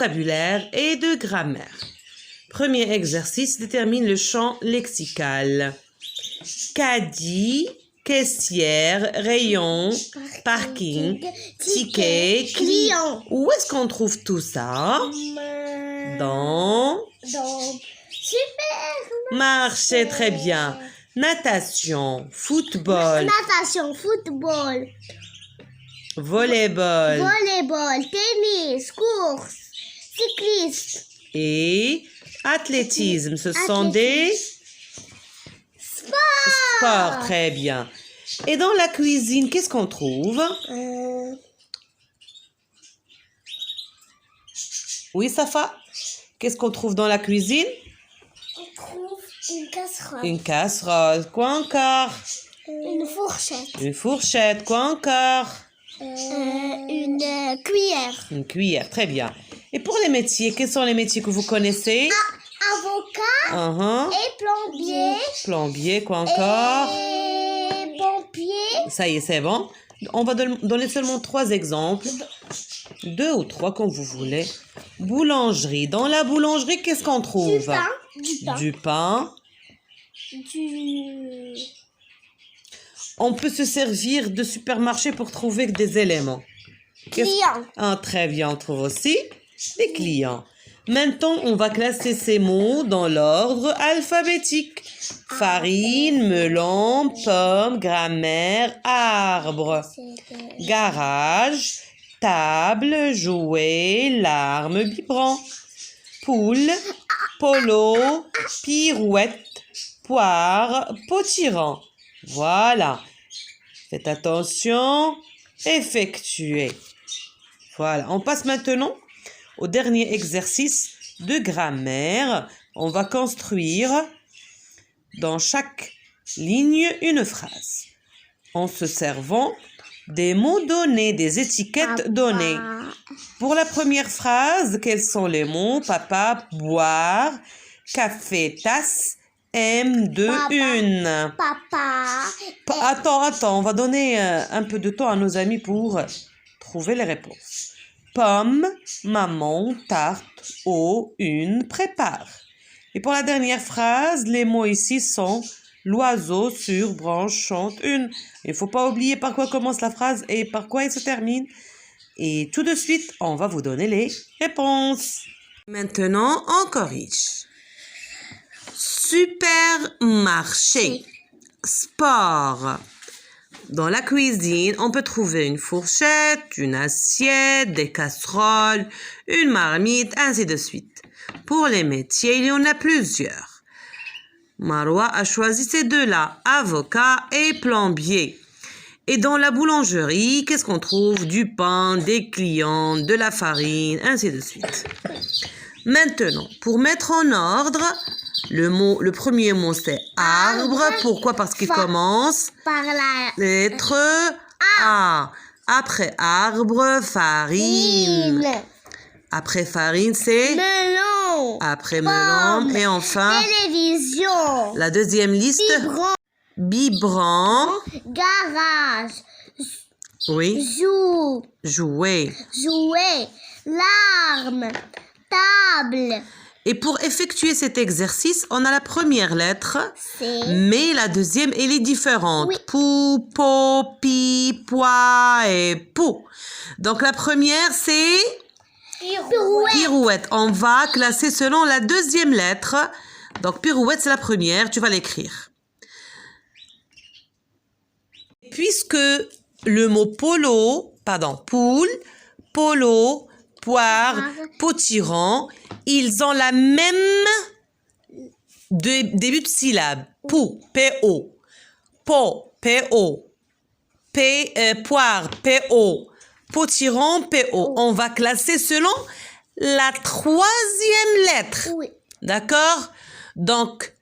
Vocabulaire et de grammaire. Premier exercice, détermine le champ lexical. Caddie, caissière, rayon, parking, ticket, client. Où est-ce qu'on trouve tout ça? Dans supermarché, très bien. Natation, football. Natation, football. Volleyball. Volleyball, tennis, course, cycliste. Et athlétisme, ce sont des sports, très bien. Et dans la cuisine, qu'est-ce qu'on trouve? Oui, Safa? Qu'est-ce qu'on trouve dans la cuisine? On trouve une casserole. Une casserole. Quoi encore? Une fourchette. Une fourchette. Quoi encore? Une cuillère. Une cuillère, très bien. Et pour les métiers, quels sont les métiers que vous connaissez? Avocat et plombier. Plombier, quoi encore? Et pompier. Ça y est, c'est bon. On va donner seulement 3 exemples. 2 ou 3, comme vous voulez. Boulangerie. Dans la boulangerie, qu'est-ce qu'on trouve? Du pain. On peut se servir de supermarché pour trouver des éléments. Clients. Ah, très bien, on trouve aussi des clients. Maintenant, on va classer ces mots dans l'ordre alphabétique. Farine, melon, pomme, grammaire, arbre, garage, table, jouet, larme, biberon, poule, polo, pirouette, poire, potiron. Voilà. Faites attention. Effectuez. Voilà. On passe maintenant au dernier exercice de grammaire. On va construire dans chaque ligne une phrase en se servant des mots donnés, des étiquettes données. Pour la première phrase, quels sont les mots? Papa, boire, café, tasse, M2, une. Papa. Attends, on va donner un peu de temps à nos amis pour trouver les réponses. Pomme, maman, tarte, eau, une, prépare. Et pour la dernière phrase, les mots ici sont l'oiseau sur branche chante une. Il ne faut pas oublier par quoi commence la phrase et par quoi elle se termine. Et tout de suite, on va vous donner les réponses. Maintenant, on corrige. Supermarché. Sport. Dans la cuisine, on peut trouver une fourchette, une assiette, des casseroles, une marmite, ainsi de suite. Pour les métiers, il y en a plusieurs. Marwa a choisi ces deux-là, avocat et plombier. Et dans la boulangerie, qu'est-ce qu'on trouve? Du pain, des clients, de la farine, ainsi de suite. Maintenant, pour mettre en ordre, le premier mot c'est arbre. Pourquoi? Parce qu'il commence Par la lettre A. Après arbre, farine. Après farine, c'est melon. après melon. Et enfin, Télévision. la deuxième liste. Biberon. Garage. Oui. Jouet. Jouet. Larme. Table. Et pour effectuer cet exercice, on a la première lettre, C'est mais la deuxième, elle est différente. Oui. Pou, po, pi, pois et pou. Donc la première, c'est pirouette. On va classer selon la deuxième lettre. Donc pirouette, c'est la première, tu vas l'écrire. Puisque le mot poule, polo, poire, potiron, ils ont la même début de syllabe. Pou, P-O. Po, P-O. Poire, P-O. Potiron, P-O. On va classer selon la troisième lettre. Oui. D'accord? Donc,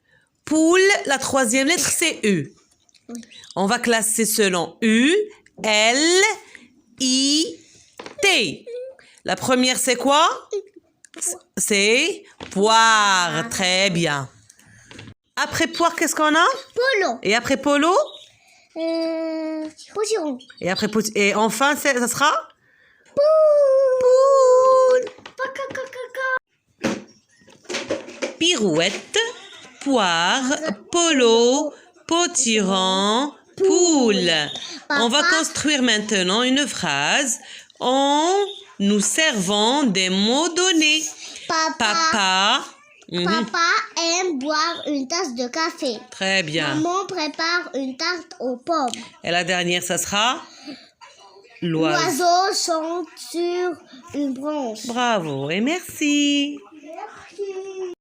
poule, la troisième lettre, c'est U. Oui. On va classer selon U, L, I, T. La première, c'est quoi? C'est poire. Très bien. Après poire, qu'est-ce qu'on a? Polo. Et après polo? Potiron. Et après et enfin, ça sera? Poule. Pirouette, poire, polo, potiron, poule. On va construire maintenant une phrase en nous servant des mots donnés. Papa. Papa aime boire une tasse de café. Très bien. Maman prépare une tarte aux pommes. Et la dernière, ça sera l'oiseau. L'oiseau chante sur une branche. Bravo et merci.